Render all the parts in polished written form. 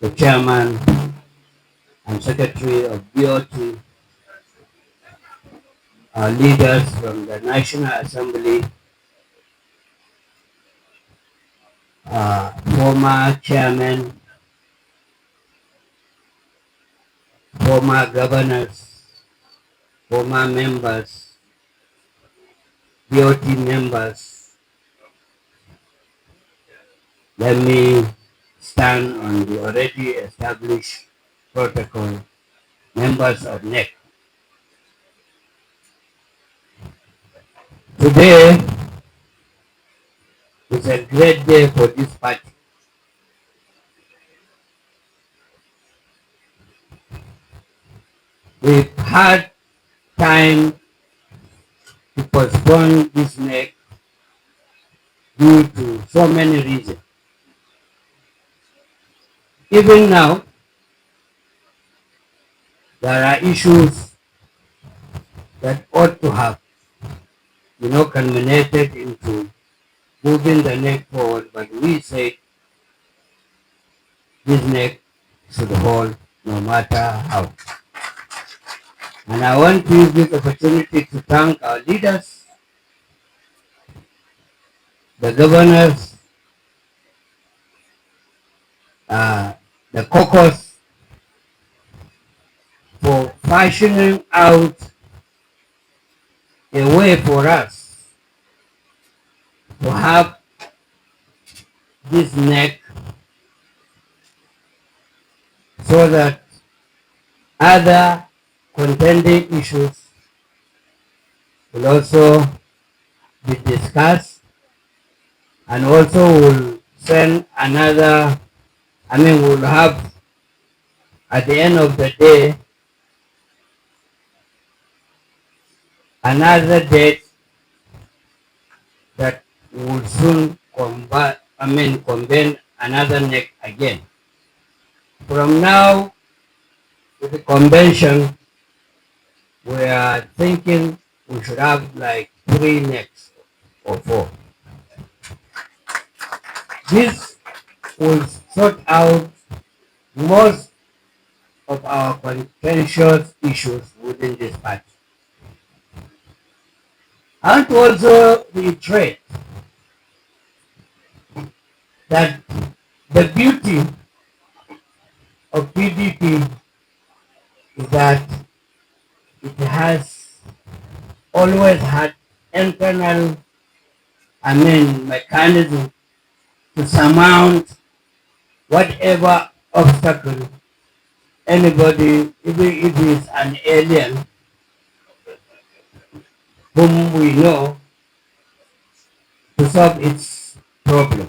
the chairman and secretary of BOT, our leaders from the National Assembly, former chairman, former governors, former members, BOT members. Let me stand on the already established protocol, members of NEC. Today is a great day for this party. We've had time to postpone this NEC due to so many reasons. Even now, there are issues that ought to have, culminated into moving the NEC forward, but we say this NEC should hold no matter how. And I want to use this opportunity to thank our leaders, the governors, the caucus, for fashioning out a way for us to have this NEC so that other contending issues will also be discussed, and also will send another, we'll have at the end of the day another date that will soon convene another NEC again. From now to the convention, we are thinking we should have like 3 NECs or 4. This will sort out most of our contentious issues within this party. I want to also reiterate that the beauty of PDP is that it has always had internal, mechanism to surmount whatever obstacle anybody, even if it's an alien whom we know, to solve its problem.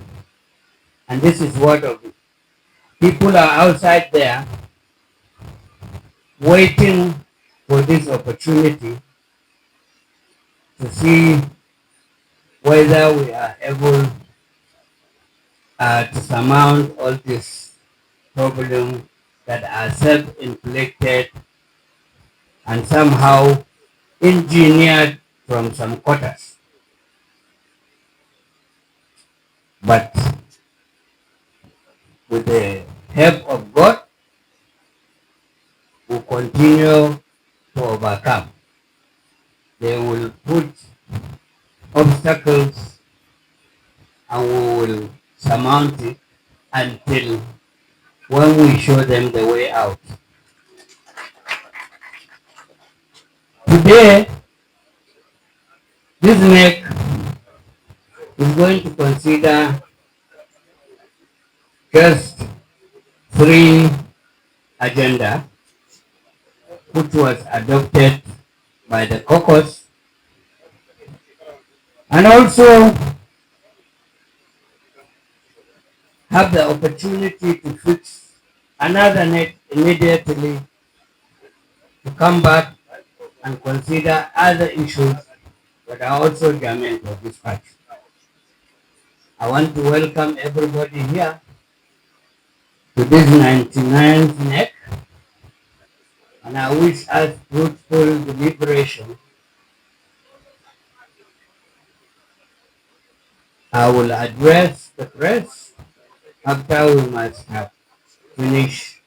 And this is what of it. People are outside there waiting for this opportunity to see whether we are able to surmount all these problems that are self-inflicted and somehow engineered from some quarters. But with the help of God, we continue to overcome. They will put obstacles and we will surmount it until when we show them the way out. Today, this NEC is going to consider just 3 agenda which was adopted by the caucus, and also have the opportunity to fix another NEC immediately, to come back and consider other issues that are also germane for this party. I want to welcome everybody here to this 99th NEC, and I wish us fruitful deliberation. I will address the press after we must have finish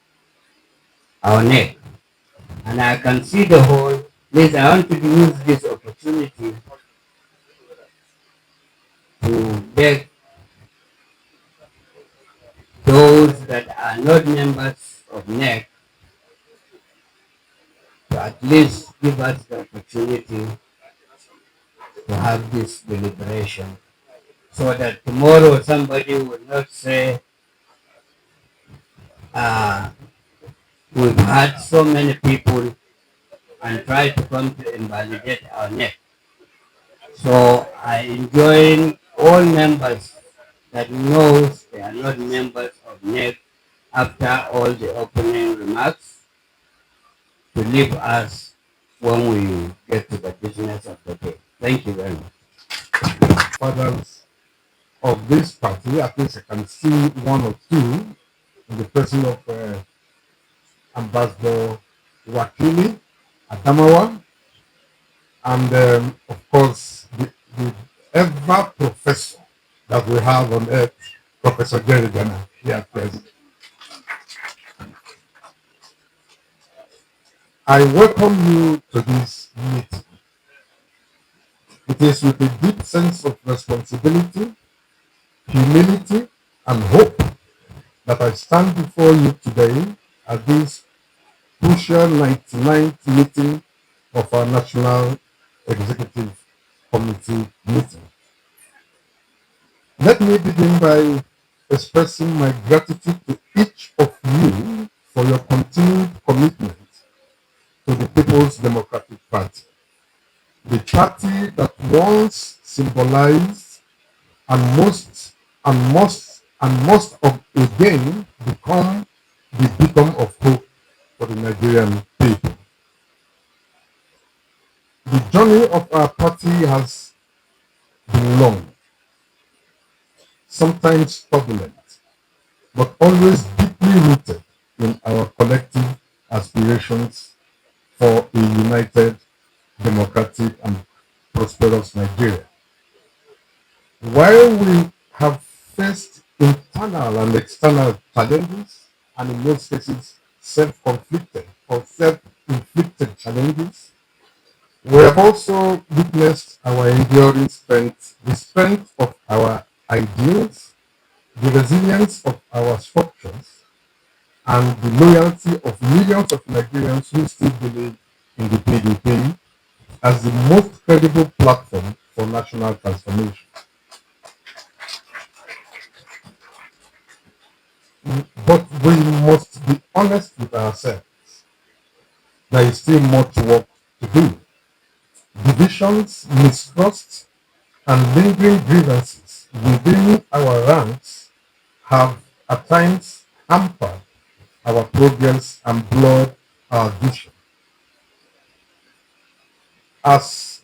our neck. And I can see the whole. Please, I want to use this opportunity to beg those that are not members of NEC to at least give us the opportunity to have this deliberation so that tomorrow somebody will not say, uh, we've had so many people and try to come to invalidate our neck. So I enjoin all members that knows they are not members of NEC after all the opening remarks to leave us when we get to the business of the day. Thank you very much. Fathers of this party, at least I can see one or two in the person of Ambassador Wakili Adamawa, and of course the ever professor that we have on earth, Professor Jerry Ghana, here present. I welcome you to this meeting. It is with a deep sense of responsibility, humility, and hope that I stand before you today at this crucial 99th meeting of our National Executive Committee meeting. Let me begin by expressing my gratitude to each of you for your continued commitment to the People's Democratic Party, the party that once symbolized and must again become the beacon of hope for the Nigerian people. The journey of our party has been long, sometimes turbulent, but always deeply rooted in our collective aspirations for a united, democratic, and prosperous Nigeria. While we have faced internal and external challenges, and in most cases self-conflicted or self-inflicted challenges, we have also witnessed our enduring strength, the strength of our ideals, the resilience of our structures, and the loyalty of millions of Nigerians who still believe in the PDP as the most credible platform for national transformation. But we must be honest with ourselves. There is still much work to do. Divisions, mistrust, and lingering grievances within our ranks have at times hampered our progress and blurred our vision. As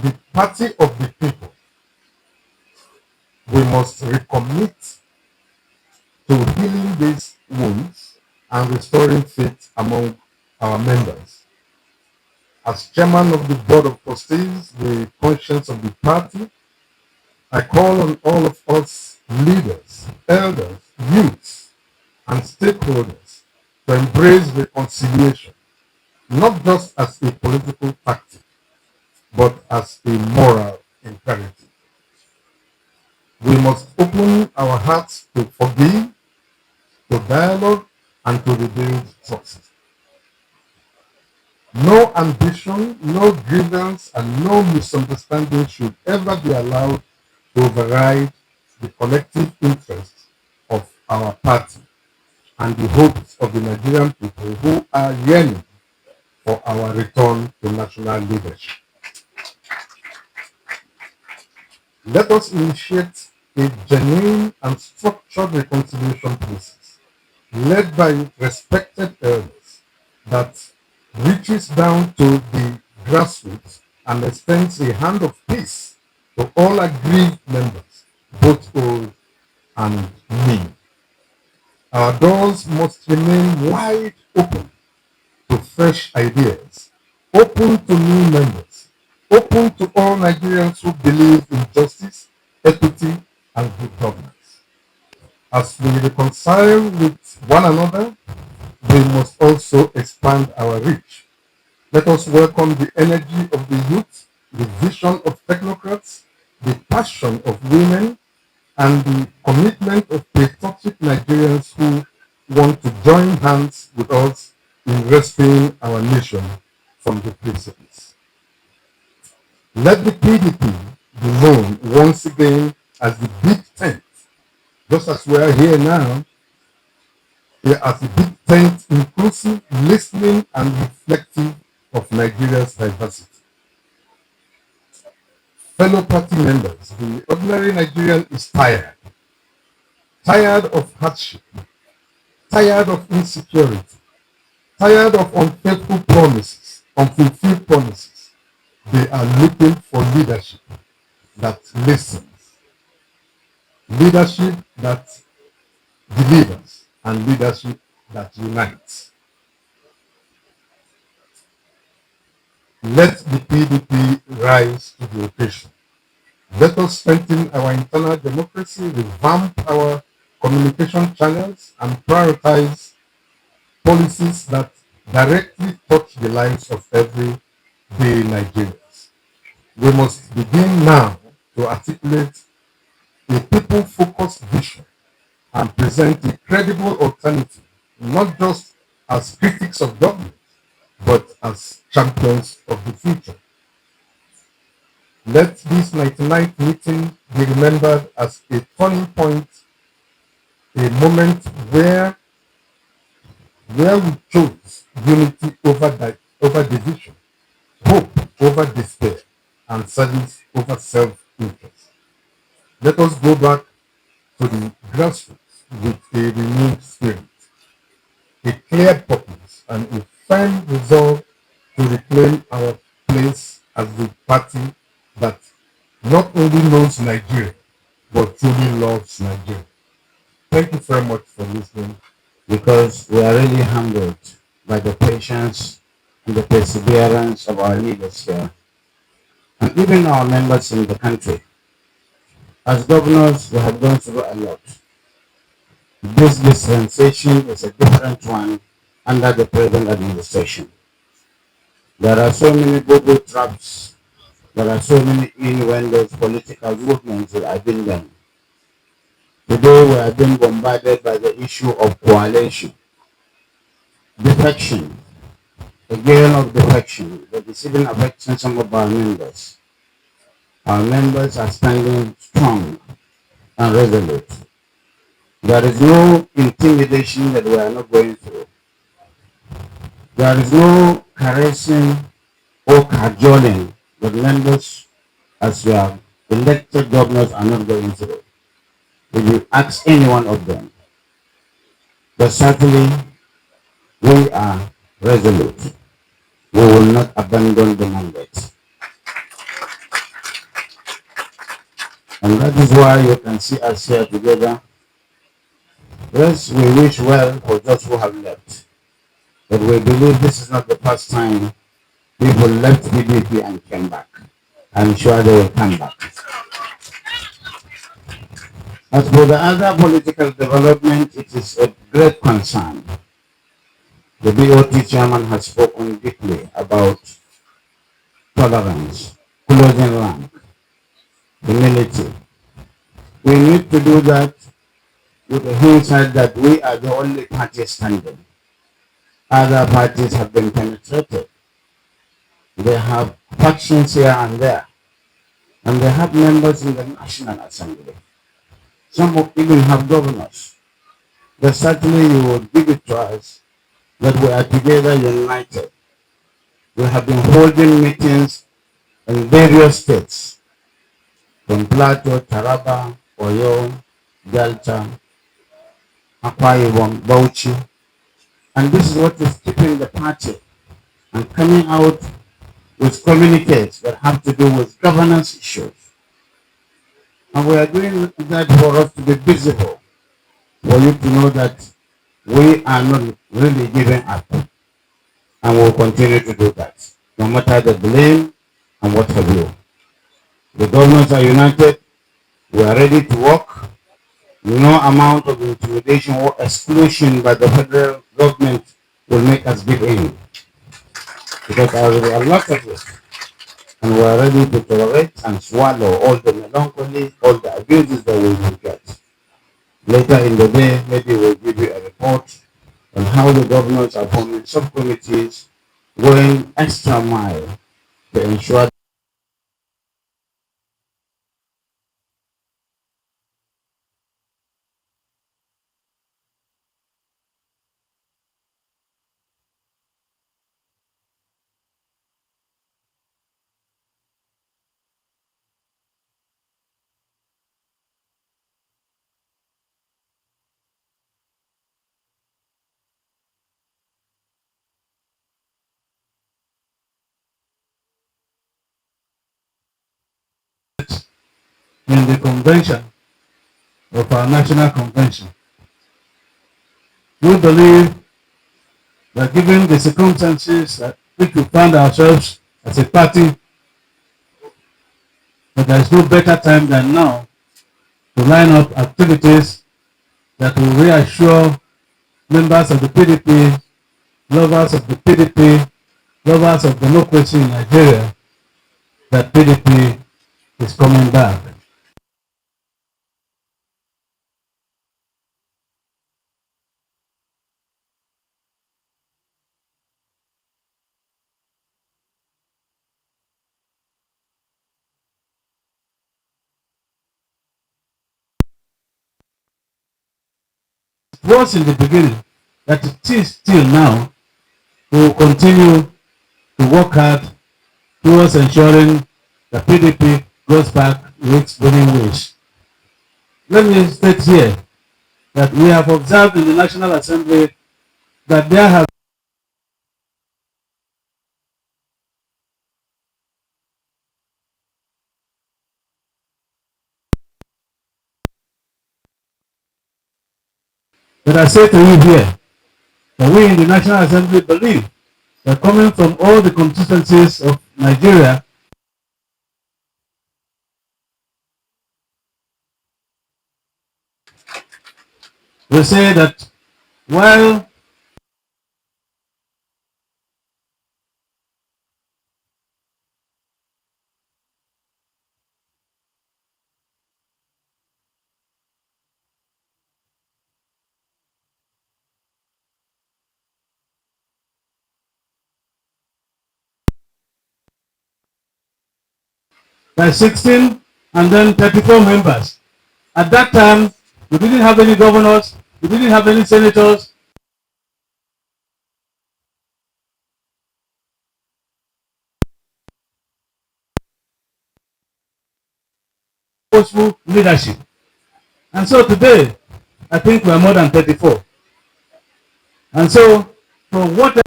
the party of the people, we must recommit to healing these wounds and restoring faith among our members. As chairman of the board of trustees, the conscience of the party, I call on all of us leaders, elders, youths, and stakeholders to embrace reconciliation, not just as a political tactic, but as a moral imperative. We must open our hearts to forgive, to dialogue, and to rebuild trust. No ambition, no grievance, and no misunderstanding should ever be allowed to override the collective interests of our party and the hopes of the Nigerian people who are yearning for our return to national leadership. Let us initiate a genuine and structured reconciliation process led by respected elders that reaches down to the grassroots and extends a hand of peace to all aggrieved members, both old and new. Our doors must remain wide open to fresh ideas, open to new members, open to all Nigerians who believe in justice, equity, and good governance. As we reconcile with one another, we must also expand our reach. Let us welcome the energy of the youth, the vision of technocrats, the passion of women, and the commitment of patriotic Nigerians who want to join hands with us in rescuing our nation from the precipice. Let the PDP be known once again as the Big Tent, just as we are here now, here as the Big Tent, inclusive, listening, and reflective of Nigeria's diversity. Fellow party members, the ordinary Nigerian is tired of hardship, tired of insecurity, tired of unfaithful promises, unfulfilled promises. They are looking for leadership that listens, leadership that delivers, and leadership that unites. Let the PDP rise to the occasion. Let us strengthen our internal democracy, revamp our communication channels, and prioritize policies that directly touch the lives of everyday Nigerians. We must begin now to articulate a people-focused vision and present a credible alternative, not just as critics of government, but as champions of the future. Let this 99th meeting be remembered as a turning point, a moment where we chose unity over division, hope over despair, and service over self-interest. Let us go back to the grassroots with a renewed spirit, a clear purpose, and a firm resolve to reclaim our place as the party that not only knows Nigeria, but truly loves Nigeria. Thank you very much for listening. Because we are really humbled by the patience and the perseverance of our leaders here, and even our members in the country. As governors, we have gone through a lot. This dispensation is a different one under the present administration. There are so many bubble traps, there are so many innuendos, political movements that have been done. Today we are being bombarded by the issue of coalition, defection, again of defection, that is even affecting some of our members. Our members are standing strong and resolute. There is no intimidation that we are not going through. There is no caressing or cajoling that members, as we are elected governors, are not going through. If you ask any one of them, but certainly we are resolute. We will not abandon the mandate. And that is why you can see us here together. Yes, we wish well for those who have left. But we believe this is not the first time people left PDP and came back. I'm sure they will come back. As for the other political development, it is a great concern. The BOT chairman has spoken deeply about tolerance, closing rank, humility. We need to do that with the hindsight that we are the only party standing. Other parties have been penetrated. They have factions here and there. And they have members in the National Assembly. Some even have governors. But certainly you will give it to us that we are together united. We have been holding meetings in various states, from Plateau, Taraba, Oyo, Delta, Akwa Ibom, Bauchi. And this is what is keeping the party and coming out with communiques that have to do with governance issues. And we are doing that for us to be visible, for you to know that we are not really giving up. And we'll continue to do that, no matter the blame and what have you. The governments are united. We are ready to work. No amount of intimidation or exclusion by the federal government will make us give in. Because there are a lot of it. And we are ready to tolerate and swallow all the melancholy, all the abuses that we will get. Later in the day, maybe we'll give you a report on how the governors are forming subcommittees going extra mile to ensure in the convention of our national convention. We believe that given the circumstances that which we find ourselves as a party, that there is no better time than now to line up activities that will reassure members of the PDP, lovers of the PDP, lovers of democracy in Nigeria, that PDP is coming back. It was in the beginning, that it is still now. We will continue to work hard towards ensuring the PDP goes back to its winning ways. Let me state here that we have observed in the National Assembly that there have that I say to you here that we in the National Assembly believe that coming from all the constituencies of Nigeria, we say that while by 16 and then 34 members, at that time we didn't have any governors, we didn't have any senators, forceful leadership. And so today, I think we are more than 34. And so, for what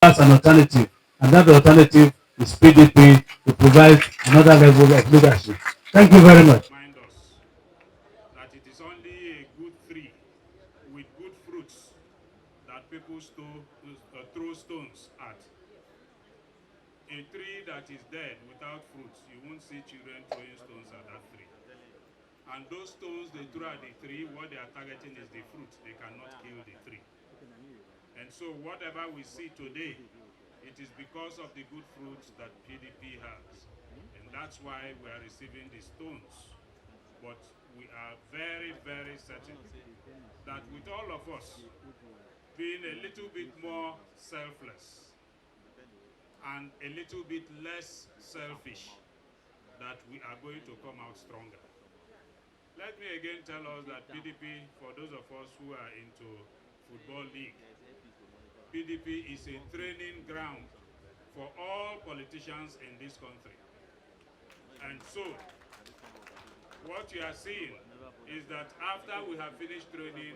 as an alternative, and that alternative is PDP to provide another level of leadership. Thank you very much. Remind us that it is only a good tree with good fruits that people throw stones at. A tree that is dead without fruits, you won't see children throwing stones at that tree. And those stones they throw at the tree, what they are targeting is the fruit. They cannot kill the tree. And so whatever we see today, it is because of the good fruits that PDP has. And that's why we are receiving the stones. But we are very, very certain that with all of us being a little bit more selfless and a little bit less selfish, that we are going to come out stronger. Let me again tell us that PDP, for those of us who are into football league, PDP is a training ground for all politicians in this country. And so, what you are seeing is that after we have finished training,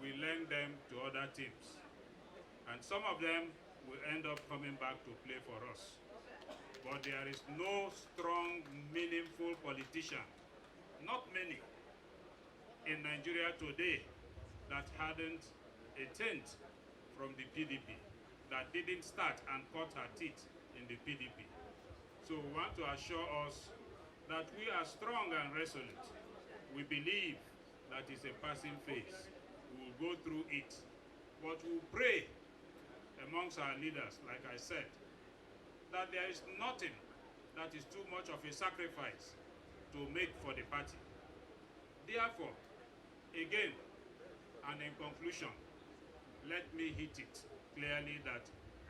we lend them to other teams. And some of them will end up coming back to play for us. But there is no strong, meaningful politician, not many, in Nigeria today that hadn't a tent from the PDP that didn't start and cut her teeth in the PDP. So we want to assure us that we are strong and resolute. We believe that it's a passing phase. We will go through it. But we'll pray amongst our leaders, like I said, that there is nothing that is too much of a sacrifice to make for the party. Therefore, again, and in conclusion, let me hit it clearly that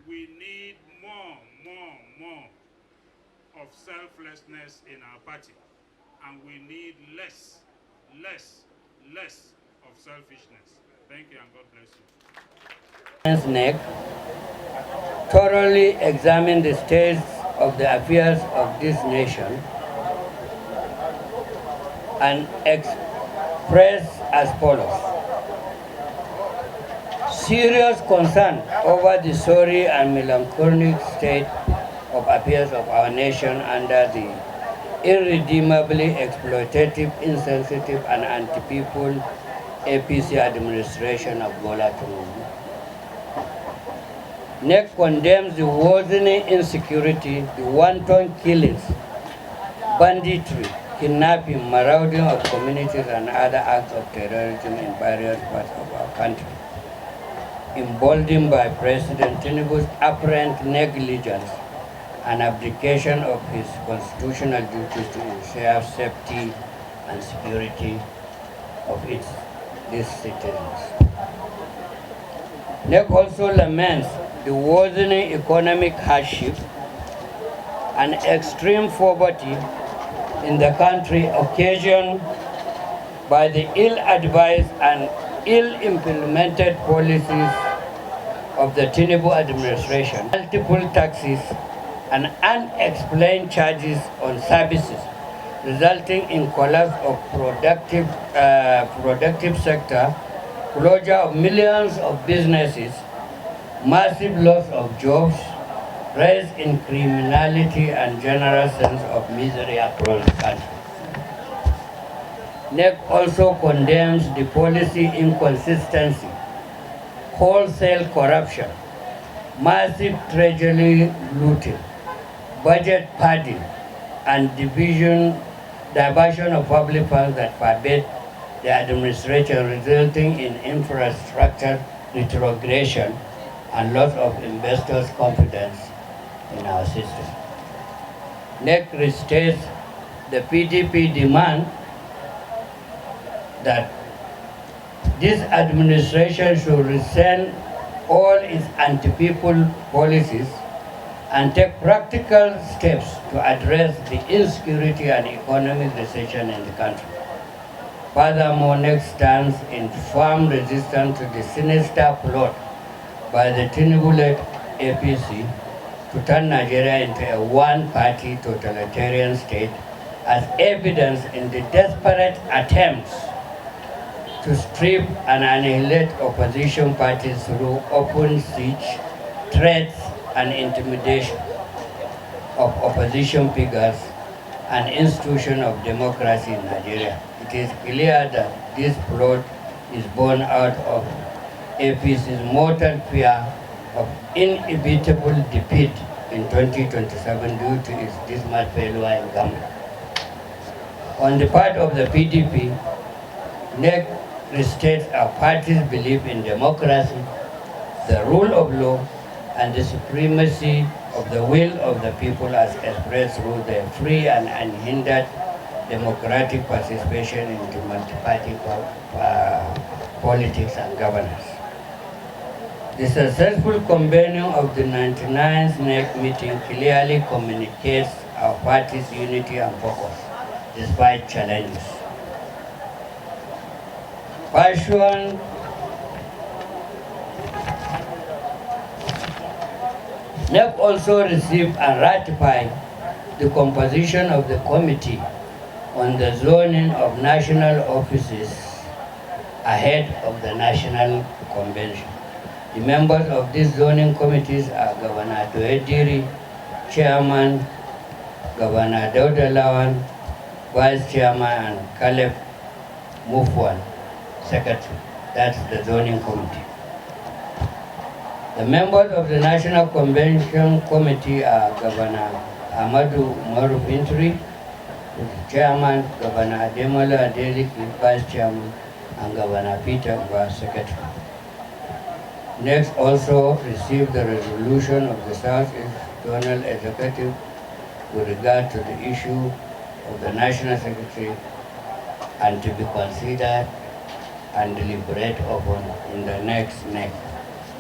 we need more of selflessness in our party. And we need less of selfishness. Thank you and God bless you. NEC thoroughly examine the state of the affairs of this nation and express as follows. Serious concern over the sorry and melancholic state of affairs of our nation under the irredeemably exploitative, insensitive, and anti-people APC administration of Bola Tinubu. NEC condemns the worsening insecurity, the wanton killings, banditry, kidnapping, marauding of communities, and other acts of terrorism in various parts of our country, emboldened by President Tinubu's apparent negligence and abdication of his constitutional duties to ensure safety and security of these citizens. NEC also laments the worsening economic hardship and extreme poverty in the country occasioned by the ill-advised and ill-implemented policies of the Tinubu administration, multiple taxes and unexplained charges on services, resulting in collapse of productive sector, closure of millions of businesses, massive loss of jobs, rise in criminality, and general sense of misery across the country. NEC also condemns the policy inconsistency, wholesale corruption, massive treasury looting, budget padding, and diversion of public funds that forbade the administration, resulting in infrastructure retrogression and loss of investors' confidence in our system. NEC restates the PDP demand that this administration should rescind all its anti-people policies and take practical steps to address the insecurity and economic recession in the country. Furthermore, NEC stands in firm resistance to the sinister plot by the Tinubu-led APC to turn Nigeria into a one-party totalitarian state, as evidenced in the desperate attempts to strip and annihilate opposition parties through open siege, threats, and intimidation of opposition figures and institutions of democracy in Nigeria. It is clear that this plot is born out of APC's mortal fear of inevitable defeat in 2027 due to its dismal failure in Gambia. On the part of the PDP, NEC restates our party's belief in democracy, the rule of law, and the supremacy of the will of the people as expressed through their free and unhindered democratic participation in multi-party politics and governance. The successful convening of the 99th NEC meeting clearly communicates our party's unity and focus, despite challenges. Pursuant NEC also received and ratified the composition of the Committee on the Zoning of National Offices ahead of the National Convention. The members of these zoning committees are Governor Doediri, Chairman, Governor Dauda Lawan, Vice Chairman, and Caleb Mufwan, Secretary. That's the zoning committee. The members of the National Convention Committee are Governor Ahmadu Umaru Bintri, Chairman, Governor Ademola Adeleke, Vice Chairman, and Governor Peter Ngwa, Secretary. Next also received the resolution of the Southeast Zonal Executive with regard to the issue of the National Secretary and to be considered and deliberate upon in the next NEC,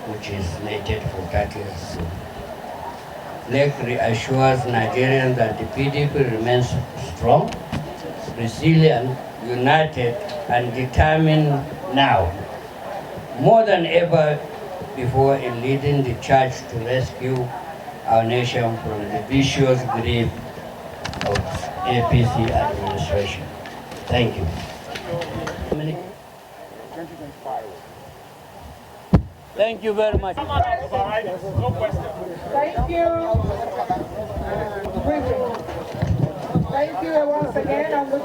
which is slated for 30th June. NEC reassures Nigerians that the PDP remains strong, resilient, united, and determined now, more than ever before, in leading the charge to rescue our nation from the vicious grip of APC administration. Thank you. Thank you very much. Thank you. Thank you once again.